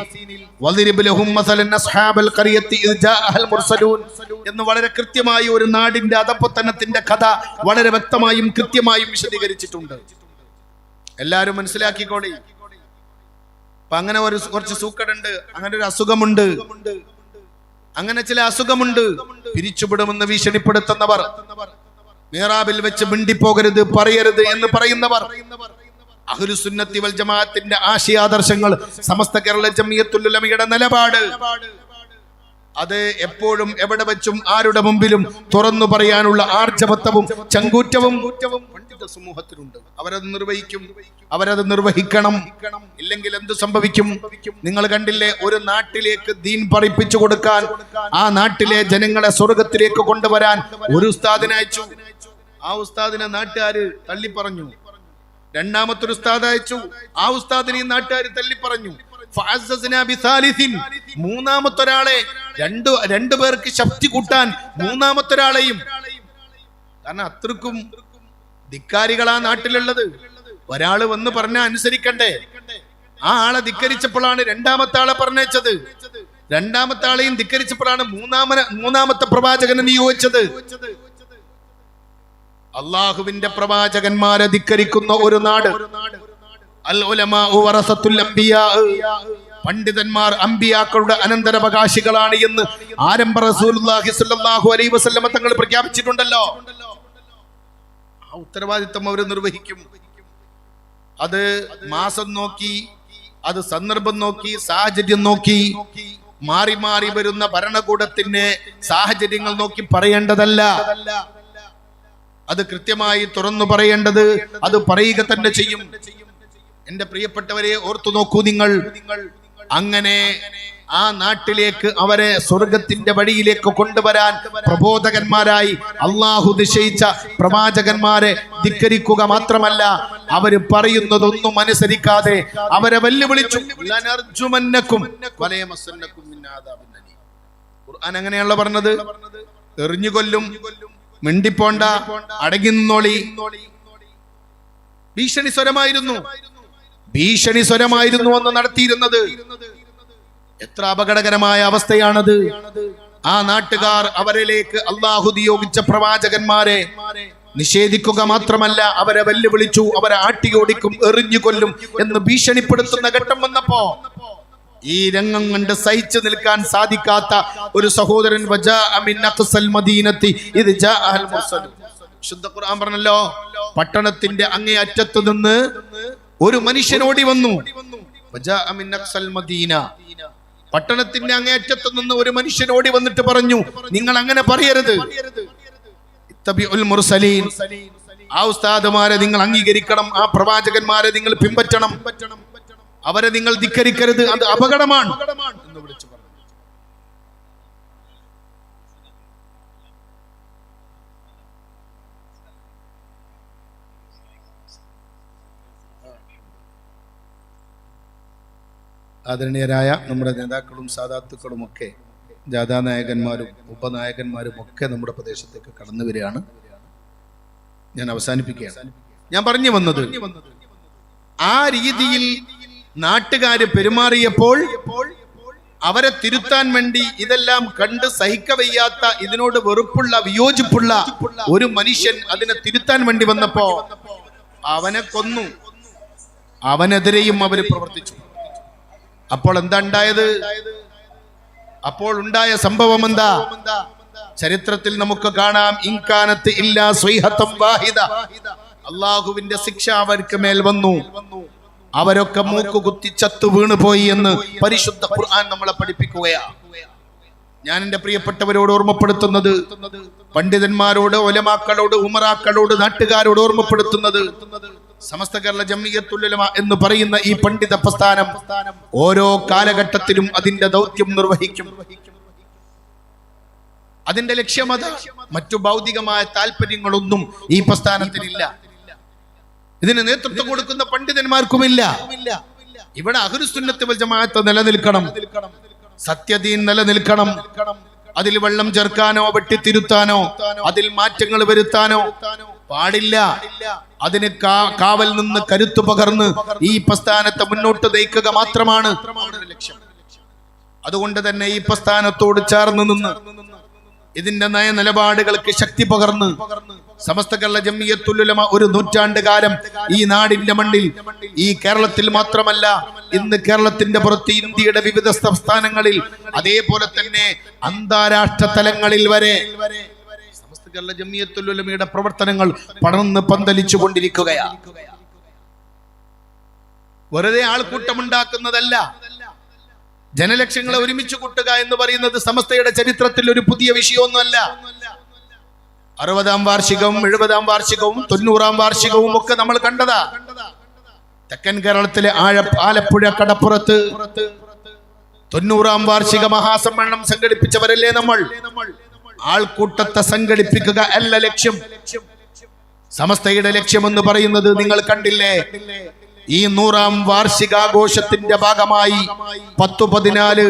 വളിരിബ് ലഹും മസലൻ അസ്ഹാബൽ ഖറിയത്തി ഇദ് ജാഅൽ മുർസലൂൻ എന്ന് വളരെ കൃത്യമായി ഒരു നാടിന്റെ അധപ്പതനത്തിന്റെ കഥ വളരെ വ്യക്തമായും കൃത്യമായും വിശദീകരിച്ചിട്ടുണ്ട്. എല്ലാവരും മനസ്സിലാക്കിക്കോളി. അപ്പൊ അങ്ങനെ ഒരു കുറച്ച് സൂക്കടുണ്ട്, അങ്ങനെ ഒരു അസുഖമുണ്ട്, അങ്ങനെ ചില അസുഖമുണ്ട്. പിരിച്ചുവിടുമെന്ന് ഭീഷണിപ്പെടുത്തുന്നവർ, മിഹ്റാബിൽ വെച്ച് മിണ്ടിപ്പോകരുത്, പറയരുത് എന്ന് പറയുന്നവർ, അഹ്ലുസുന്നത്തി വൽ ജമാഅത്തിന്റെ ആശയാദർശങ്ങൾ, സമസ്ത കേരള ജംഇയ്യത്തുൽ ഉലമയുടെ നിലപാട്, അത് എപ്പോഴും എവിടെ വെച്ചും ആരുടെ മുമ്പിലും തുറന്നു പറയാനുള്ള ആർജവത്വവും ചങ്കൂറ്റവും പണ്ഡിത സമൂഹത്തിനുണ്ട്. അവരത് നിർവഹിക്കും, അവരത് നിർവഹിക്കണം. ഇല്ലെങ്കിൽ എന്ത് സംഭവിക്കും? നിങ്ങൾ കണ്ടില്ലേ, ഒരു നാട്ടിലേക്ക് ദീൻ പഠിപ്പിച്ചു കൊടുക്കാൻ, ആ നാട്ടിലെ ജനങ്ങളെ സ്വർഗത്തിലേക്ക് കൊണ്ടുവരാൻ ഒരു ഉസ്താദിനെ അയച്ചു. ആ ഉസ്താദിനെ നാട്ടുകാര് തള്ളിപ്പറഞ്ഞു. രണ്ടാമത്തെ ഉസ്താദ് അയച്ചു. ആ ഉസ്താദിനെ നാട്ടുകാർ തള്ളിപ്പറഞ്ഞു. മൂന്നാമത്തെ ഒരാളെ, രണ്ടു പേർക്ക് ശക്തി കൂട്ടാൻ മൂന്നാമത്തെ ഒരാളെയും. കാരണം അത്രക്കും ധിക്കാരികളാ നാട്ടിലുള്ളത്. ഒരാള് വന്ന് പറഞ്ഞ അനുസരിക്കണ്ടേ? ആ ആളെ ധിക്കരിച്ചപ്പോഴാണ് രണ്ടാമത്തെ ആളെ പറഞ്ഞത്. രണ്ടാമത്തെ ആളെയും ധിക്കരിച്ചപ്പോഴാണ് മൂന്നാമത്തെ പ്രവാചകനെ നിയോഗിച്ചത്. അള്ളാഹുവിന്റെ പ്രവാചകന്മാരെ ധിക്കരിക്കുന്ന ഒരു നാട്. അൽ ഉലമാഉ വറസത്തുൽ അംബിയാ, പണ്ഡിതന്മാർ അമ്പിയാക്കളുടെ അനന്തരാവകാശികളാണ് എന്ന് ആരംഭ റസൂലുള്ളാഹി സ്വല്ലല്ലാഹു അലൈഹി വസല്ലം തങ്ങൾ പ്രഖ്യാപിച്ചിട്ടുണ്ടല്ലോ. ആ ഉത്തരവാദിത്വം അവർ നിർവഹിക്കും. അത് മാസം നോക്കി, അത് സന്ദർഭം നോക്കി, സാഹചര്യം നോക്കി, മാറി മാറി വരുന്ന ഭരണകൂടത്തിന്റെ സാഹചര്യങ്ങൾ നോക്കി പറയേണ്ടതല്ല. അത് കൃത്യമായി തുറന്നു പറയേണ്ടത് അത് പറയുക തന്നെ ചെയ്യും. എന്റെ പ്രിയപ്പെട്ടവരെ, ഓർത്തു നോക്കൂ നിങ്ങൾ. അങ്ങനെ ആ നാട്ടിലേക്ക് അവരെ സ്വർഗത്തിന്റെ വഴിയിലേക്ക് കൊണ്ടുവരാൻ പ്രബോധകന്മാരായി അള്ളാഹു നിശ്ചയിച്ച പ്രവാചകന്മാരെ ധിക്കരിക്കുക മാത്രമല്ല, അവര് പറയുന്നതൊന്നും അനുസരിക്കാതെ അവരെ വെല്ലുവിളിച്ചു. ഖുർആൻ അങ്ങനെയാണല്ലോ പറഞ്ഞത്. എറിഞ്ഞുകൊല്ലും, മിണ്ടിപ്പോണ്ട, അടങ്ങി നിന്നോളി. ഭീഷണി സ്വരമായിരുന്നു അന്ന് നടത്തിയിരുന്നത്. എത്ര അപകടകരമായ അവസ്ഥയാണത്. ആ നാട്ടുകാർ അവരിലേക്ക് അള്ളാഹു നിയോഗിച്ച പ്രവാചകന്മാരെ നിഷേധിക്കുക മാത്രമല്ല, അവരെ വെല്ലുവിളിച്ചു, അവരെ ആട്ടിയോടിക്കും, എറിഞ്ഞുകൊല്ലും എന്ന് ഭീഷണിപ്പെടുത്തുന്ന ഘട്ടം വന്നപ്പോ ഈ രംഗം കണ്ട് സഹിച്ചു നിൽക്കാൻ സാധിക്കാത്ത ഒരു സഹോദരൻ ശുദ്ധ ഖുർആൻ പറഞ്ഞല്ലോ, പട്ടണത്തിന്റെ അങ്ങേ അറ്റത്ത് നിന്ന് ഒരു മനുഷ്യൻ ഓടി വന്നു. പട്ടണത്തിന്റെ അങ്ങേയറ്റത്ത് നിന്ന് ഒരു മനുഷ്യൻ ഓടി വന്നിട്ട് പറഞ്ഞു, നിങ്ങൾ അങ്ങനെ പറയരുത്. ആ ഉസ്താദുമാരെ നിങ്ങൾ അംഗീകരിക്കണം, ആ പ്രവാചകന്മാരെ നിങ്ങൾ പിൻപറ്റണം, അവരെ നിങ്ങൾ ധിക്കരിക്കരുത്, അത് അപകടമാണ് എന്ന് വിളിച്ചു പറഞ്ഞു. ആദരണീയരായ നമ്മുടെ നേതാക്കളും സാദാത്തുക്കളും ഒക്കെ, ജാഥാനായകന്മാരും ഉപനായകന്മാരും ഒക്കെ നമ്മുടെ പ്രദേശത്തേക്ക് കടന്നു വരികയാണ്. ഞാൻ അവസാനിപ്പിക്കുകയാണ്. ഞാൻ പറഞ്ഞു വന്നത്, ആ രീതിയിൽ നാട്ടുകാര് പെരുമാറിയപ്പോൾ അവരെ തിരുത്താൻ വേണ്ടി ഇതെല്ലാം കണ്ട് സഹിക്കവയ്യാത്ത, ഇതിനോട് വെറുപ്പുള്ള, വിയോജിപ്പുള്ള ഒരു മനുഷ്യൻ അതിനെ തിരുത്താൻ വേണ്ടി വന്നപ്പോ അവനെ കൊന്നു. അവനെതിരെയും അവര് പ്രവർത്തിച്ചു. അപ്പോൾ എന്താ ഉണ്ടായത്? അപ്പോൾ ഉണ്ടായ സംഭവം എന്താ? ചരിത്രത്തിൽ നമുക്ക് കാണാം, ഇൻകാനത്ത് ഇല്ലാ സ്വൈഹത്തം വാഹിദ, അള്ളാഹുവിന്റെ ശിക്ഷ അവർക്ക് മേൽ വന്നു. അവരൊക്കെ മൂക്കുകുത്തി ചത്തു വീണുപോയി എന്ന് പരിശുദ്ധ ഖുർആൻ നമ്മളെ പഠിപ്പിക്കുകയാണ്. ഞാൻ എന്റെ പ്രിയപ്പെട്ടവരോട് ഓർമ്മപ്പെടുത്തുന്നത്, പണ്ഡിതന്മാരോട്, ഉലമാക്കളോട്, ഉമറാക്കളോട്, നാട്ടുകാരോട് ഓർമ്മപ്പെടുത്തുന്നത്, സമസ്ത കേരള ജംഇയ്യത്തുൽ ഉലമ എന്ന് പറയുന്ന ഈ പണ്ഡിത പ്രസ്ഥാനം ഓരോ കാലഘട്ടത്തിലും അതിന്റെ ദൗത്യം നിർവഹിക്കും. അതിന്റെ ലക്ഷ്യമത, മറ്റു ഭൗതികമായ താല്പര്യങ്ങളൊന്നും ഈ പ്രസ്ഥാനത്തിനില്ല. ഇതിന് നേതൃത്വം കൊടുക്കുന്ന പണ്ഡിതന്മാർക്കുമില്ല. ഇവിടെ അഹ്ലുസുന്നത്ത് വൽ ജമാഅത്ത് നിലനിൽക്കണം, സത്യദീൻ നിലനിൽക്കണം. അതിൽ വെള്ളം ചേർക്കാനോ വെട്ടിത്തിരുത്താനോ അതിൽ മാറ്റങ്ങൾ വരുത്താനോ പാടില്ല. അതിന് കാവൽ നിന്ന് കരുത്തു പകർന്ന് ഈ പ്രസ്ഥാനത്തെ മുന്നോട്ട് നയിക്കുക മാത്രമാണ് ലക്ഷ്യം. അതുകൊണ്ട് തന്നെ ഈ പ്രസ്ഥാനത്തോട് ചേർന്ന് നിന്ന് ഇതിന്റെ നയ നിലപാടുകൾക്ക് ശക്തി പകർന്ന് സമസ്ത കേരള ജംഇയ്യത്തുൽ ഉലമ ഒരു നൂറ്റാണ്ട് കാലം ഈ നാടിന്റെ മണ്ണിൽ, ഈ കേരളത്തിൽ മാത്രമല്ല, ഇന്ന് കേരളത്തിന്റെ പുറത്ത് ഇന്ത്യയുടെ വിവിധ സംസ്ഥാനങ്ങളിൽ, അതേപോലെ തന്നെ അന്താരാഷ്ട്ര തലങ്ങളിൽ വരെ സമസ്ത കേരള ജംഇയ്യത്തുൽ ഉലമയുടെ പ്രവർത്തനങ്ങൾ പടർന്ന് പന്തലിച്ചു കൊണ്ടിരിക്കുകയാണ്. വെറുതെ ആൾക്കൂട്ടമുണ്ടാക്കുന്നതല്ല. ജനലക്ഷങ്ങളെ ഒരുമിച്ച് കൂട്ടുക എന്ന് പറയുന്നത് സമസ്തയുടെ ചരിത്രത്തിൽ ഒരു പുതിയ വിഷയമൊന്നുമല്ല. 60-ാം വാർഷികവും 70-ാം വാർഷികവും 90-ാം വാർഷികവും ഒക്കെ നമ്മൾ കണ്ടതാ. തെക്കൻ കേരളത്തിലെ ആലപ്പുഴ കടപ്പുറത്ത് 90-ാം വാർഷിക മഹാസമ്മേളനം സംഘടിപ്പിച്ചവരല്ലേ നമ്മൾ. ആൾക്കൂട്ടത്തെ സംഘടിപ്പിക്കുക അല്ല ലക്ഷ്യം. സമസ്തയുടെ ലക്ഷ്യമെന്ന് പറയുന്നത് നിങ്ങൾ കണ്ടില്ലേ, ഈ 100-ാം വാർഷികാഘോഷത്തിന്റെ ഭാഗമായി 10-14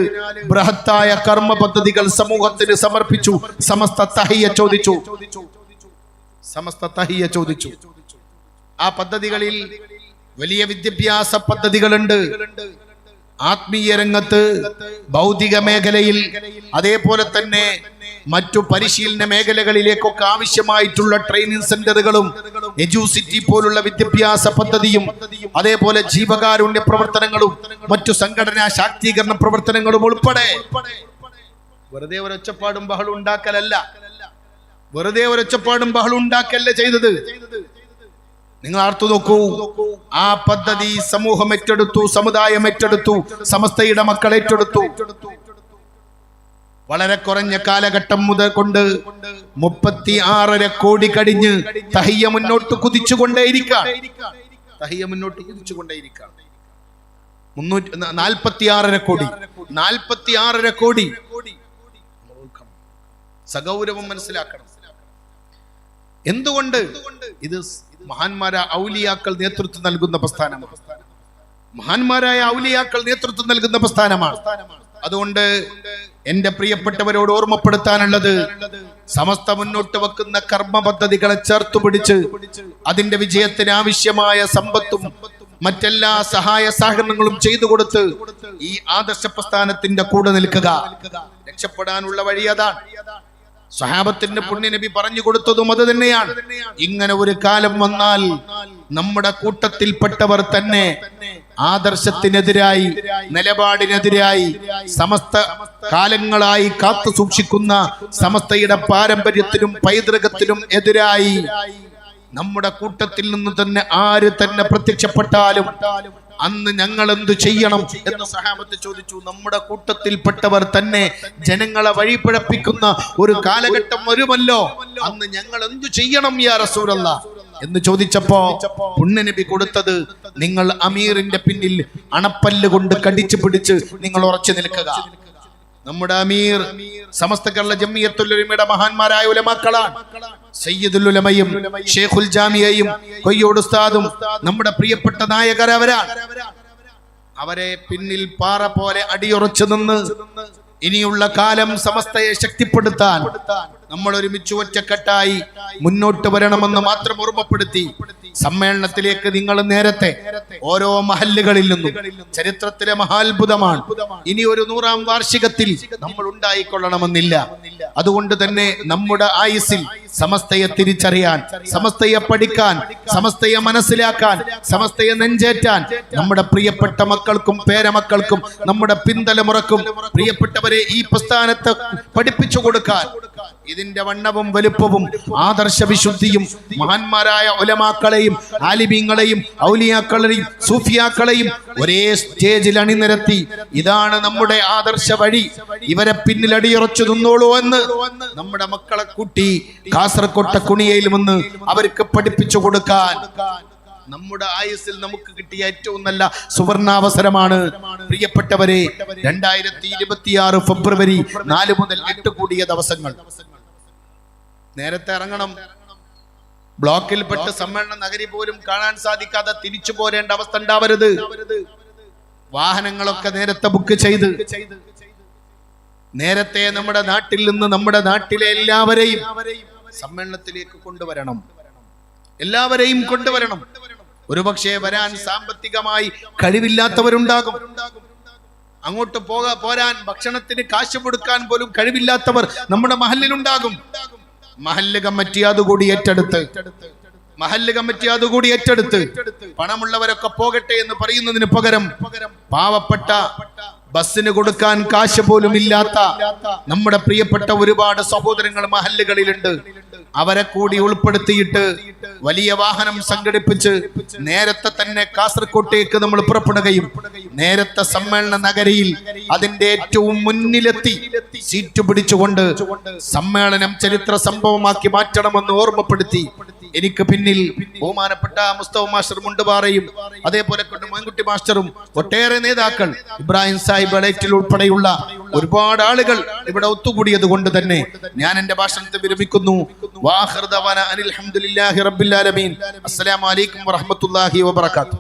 ബൃഹത്തായ കർമ്മ പദ്ധതികൾ സമൂഹത്തിന് സമർപ്പിച്ചു. സമസ്ത തഹിയ്യ ചോദിച്ചു. ആ പദ്ധതികളിൽ വലിയ വിദ്യാഭ്യാസ പദ്ധതികളുണ്ട്. ആത്മീയ രംഗത്ത്, ഭൗതിക മേഖലയിൽ, അതേപോലെ തന്നെ മറ്റു പരിശീലന മേഖലകളിലേക്കൊക്കെ ആവശ്യമായിട്ടുള്ള ട്രെയിനിങ് സെന്ററുകളും എഡ്യൂസിറ്റി പോലുള്ള വിദ്യാഭ്യാസ പദ്ധതിയും അതേപോലെ ജീവകാരുണ്യ പ്രവർത്തനങ്ങളും മറ്റു സംഘടനാ ശാക്തീകരണ പ്രവർത്തനങ്ങളും ഉൾപ്പെടെ വെറുതെ ഒരു ഒച്ചപ്പാടും ബഹളം ഉണ്ടാക്കലല്ല, വെറുതെ ഒരു ഒച്ചപ്പാടും ബഹളം ഉണ്ടാക്കല്ല ചെയ്തത്. നിങ്ങൾ ആർത്തു നോക്കൂ, ആ പദ്ധതി സമൂഹം ഏറ്റെടുത്തു, സമുദായം ഏറ്റെടുത്തു, സമസ്തയുടെ മക്കൾ ഏറ്റെടുത്തു. വളരെ കുറഞ്ഞ കാലഘട്ടം മുതൽ കൊണ്ട് 36.5 കോടി കഴിഞ്ഞ് തഹിയ മുന്നോട്ട് കുതിച്ചുകൊണ്ടേയിരിക്കാം. തഹിയ മുന്നോട്ട് കുതിച്ചുകൊണ്ടേയിരിക്കാം. 46.5 കോടി, 46.5 കോടി. സഗൗരവം മനസ്സിലാക്കണം. എന്തുകൊണ്ട്? ഇത് മഹാന്മാരായ ഔലിയാക്കൾ നേതൃത്വം നൽകുന്ന പ്രസ്ഥാനമാണ്. മഹാന്മാരായ ഔലിയാക്കൾ നേതൃത്വം നൽകുന്ന പ്രസ്ഥാനമാണ്. അതുകൊണ്ട് എന്റെ പ്രിയപ്പെട്ടവരോട് ഓർമ്മപ്പെടുത്താനുള്ളത്, സമസ്ത മുന്നോട്ട് വെക്കുന്ന കർമ്മ പദ്ധതികളെ ചേർത്തു പിടിച്ച് അതിന്റെ വിജയത്തിന് ആവശ്യമായ സമ്പത്തും മറ്റെല്ലാ സഹായ സഹകരണങ്ങളും ചെയ്തു കൊടുത്ത് ഈ ആദർശ പ്രസ്ഥാനത്തിന്റെ കൂടെ നിൽക്കുക. രക്ഷപ്പെടാനുള്ള വഴി അതാണ്. സ്വഹാബത്തിന്റെ പുണ്യനബി പറഞ്ഞു കൊടുത്തതും അത് തന്നെയാണ്. ഇങ്ങനെ ഒരു കാലം വന്നാൽ നമ്മുടെ കൂട്ടത്തിൽപ്പെട്ടവർ തന്നെ ആദർശത്തിനെതിരായി, നിലപാടിനെതിരായി, സമസ്ത കാലങ്ങളായി കാത്തു സൂക്ഷിക്കുന്ന സമസ്തയുടെ പാരമ്പര്യത്തിനും പൈതൃകത്തിനും എതിരായി നമ്മുടെ കൂട്ടത്തിൽ നിന്ന് തന്നെ ആര് തന്നെ പ്രത്യക്ഷപ്പെട്ടാലും അന്ന് ഞങ്ങൾ എന്തു ചെയ്യണം എന്ന് സഹാബത്ത് ചോദിച്ചു. നമ്മുടെ കൂട്ടത്തിൽപ്പെട്ടവർ തന്നെ ജനങ്ങളെ വഴിപിഴപ്പിക്കുന്ന ഒരു കാലഘട്ടം വരുമല്ലോ, അന്ന് ഞങ്ങൾ എന്തു ചെയ്യണം യാ റസൂലല്ലാഹ് എന്ന് ചോദിച്ചപ്പോ പുണ്യനബി കൊടുത്തത്, നിങ്ങൾ അമീറിന്റെ പിന്നിൽ അണപ്പല്ല് കൊണ്ട് കടിച്ചു പിടിച്ച് നിങ്ങൾ ഉറച്ചു നിൽക്കുക. നമ്മുടെ അമീർ സമസ്ത കേരള ജംഇയ്യത്തുൽ ഉലമയുടെ മഹാന്മാരായ ഉലമാക്കളാണ്. സയ്യിദുൽ ഉലമയും ഷേഖുൽ ജാമിയയും കൊയ്യോട് ഉസ്താദും നമ്മുടെ പ്രിയപ്പെട്ട നായകരവരാണ്. അവരെ പിന്നിൽ പാറ പോലെ അടിയുറച്ചു നിന്ന് ഇനിയുള്ള കാലം സമസ്തയെ ശക്തിപ്പെടുത്താൻ നമ്മൾ ഒരുമിച്ച് ഒറ്റക്കെട്ടായി മുന്നോട്ട് വരണമെന്ന് മാത്രം ഓർമ്മപ്പെടുത്തി സമ്മേളനത്തിലേക്ക് നിങ്ങൾ നേരത്തെ ഓരോ മഹല്ലുകളിൽ നിന്നും, ചരിത്രത്തിലെ മഹാത്ഭുതമാണ്, ഇനി ഒരു 100ാം വാർഷികത്തിൽ നമ്മൾ ഉണ്ടായിക്കൊള്ളണമെന്നില്ല. അതുകൊണ്ട് തന്നെ നമ്മുടെ ആയുസ്സിൽ സമസ്തയെ തിരിച്ചറിയാൻ, സമസ്തയെ പഠിക്കാൻ, സമസ്തയെ മനസ്സിലാക്കാൻ, സമസ്തയെ നെഞ്ചേറ്റാൻ നമ്മുടെ പ്രിയപ്പെട്ട മക്കൾക്കും പേരമക്കൾക്കും നമ്മുടെ പിന്തലമുറക്കും പ്രിയപ്പെട്ടവരെ ഈ പ്രസ്ഥാനത്തെ പഠിപ്പിച്ചു കൊടുക്കാൻ ഇതിന്റെ വണ്ണവും വലുപ്പവും ആദർശ വിശുദ്ധിയും മഹാന്മാരായ ഉലമാക്കളെയും ആലിമീങ്ങളെയും ഔലിയാക്കളെയും സൂഫിയാക്കളെയും ഒരേ സ്റ്റേജിൽ അണിനിരത്തി ഇതാണ് നമ്മുടെ ആദർശ വഴി, ഇവരെ പിന്നിൽ അടിയുറച്ചു നിന്നോളൂ എന്ന് നമ്മുടെ മക്കളെ കൂട്ടി കാസർകോട്ടെ കുണിയയിൽ വന്ന് അവർക്ക് പഠിപ്പിച്ചു കൊടുക്കാൻ നമ്മുടെ ആയുസ്സിൽ നമുക്ക് കിട്ടിയ ഏറ്റവും നല്ല സുവർണാവസരമാണ്. പ്രിയപ്പെട്ടവരെ, 2026 ഫെബ്രുവരി 4 മുതൽ 8 കൂടിയ ദിവസങ്ങൾ. നേരത്തെ ഇറങ്ങണം. ബ്ലോക്കിൽപ്പെട്ട് സമ്മേളന നഗരി പോലും കാണാൻ സാധിക്കാതെ തിരിച്ചു പോരേണ്ട അവസ്ഥ ഉണ്ടാവരുത്. വാഹനങ്ങളൊക്കെ നേരത്തെ ബുക്ക് ചെയ്ത് നേരത്തെ നമ്മുടെ നാട്ടിൽ നിന്ന് നമ്മുടെ നാട്ടിലെ എല്ലാവരെയും സമ്മേളനത്തിലേക്ക് കൊണ്ടുവരണം. എല്ലാവരെയും കൊണ്ടുവരണം. ഒരുപക്ഷെ വരാൻ സാമ്പത്തികമായി കഴിവില്ലാത്തവരുണ്ടാകും. അങ്ങോട്ട് പോരാൻ ഭക്ഷണത്തിന് കാശ് കൊടുക്കാൻ പോലും കഴിവില്ലാത്തവർ നമ്മുടെ മഹല്ലിലുണ്ടാകും. മഹല്ല് കമ്മിറ്റി അതുകൂടി ഏറ്റെടുത്ത് പണമുള്ളവരൊക്കെ പോകട്ടെ എന്ന് പറയുന്നതിന് പകരം പാവപ്പെട്ട ബസ്സിന് കൊടുക്കാൻ കാശ് പോലും ഇല്ലാത്ത നമ്മുടെ പ്രിയപ്പെട്ട ഒരുപാട് സഹോദരങ്ങൾ മഹല്ലുകളിലുണ്ട്. അവരെ കൂടി ഉൾപ്പെടുത്തിയിട്ട് വലിയ വാഹനം സംഘടിപ്പിച്ച് നേരത്തെ തന്നെ കാസർകോട്ടേക്ക് നമ്മൾ പുറപ്പെടുകയും നേരത്തെ സമ്മേളന നഗരിയിൽ അതിന്റെ ഏറ്റവും മുന്നിലെത്തി സീറ്റ് പിടിച്ചുകൊണ്ട് സമ്മേളനം ചരിത്ര സംഭവമാക്കി മാറ്റണമെന്ന് ഓർമ്മപ്പെടുത്തി എനിക്ക് പിന്നിൽ ബഹുമാനപ്പെട്ട മുസ്തഫ മാസ്റ്റർ മുണ്ടുപാറയും അതേപോലെ മോൻകുട്ടി മാസ്റ്ററും ഒട്ടേറെ നേതാക്കൾ ഇബ്രാഹിം സാഹിബ് അലൈറ്റിൽ ഉൾപ്പെടെയുള്ള ഒരുപാട് ആളുകൾ ഇവിടെ ഒത്തുകൂടിയത് കൊണ്ട് തന്നെ ഞാൻ എന്റെ ഭാഷണത്തെ വിരമിക്കുന്നു. വാഖിർ ദവാന അനിൽ ഹംദുലില്ലാഹി റബ്ബിൽ ആലമീൻ. അസ്സലാമു അലൈക്കും വറഹ്മത്തുള്ളാഹി വബറകാതുഹു.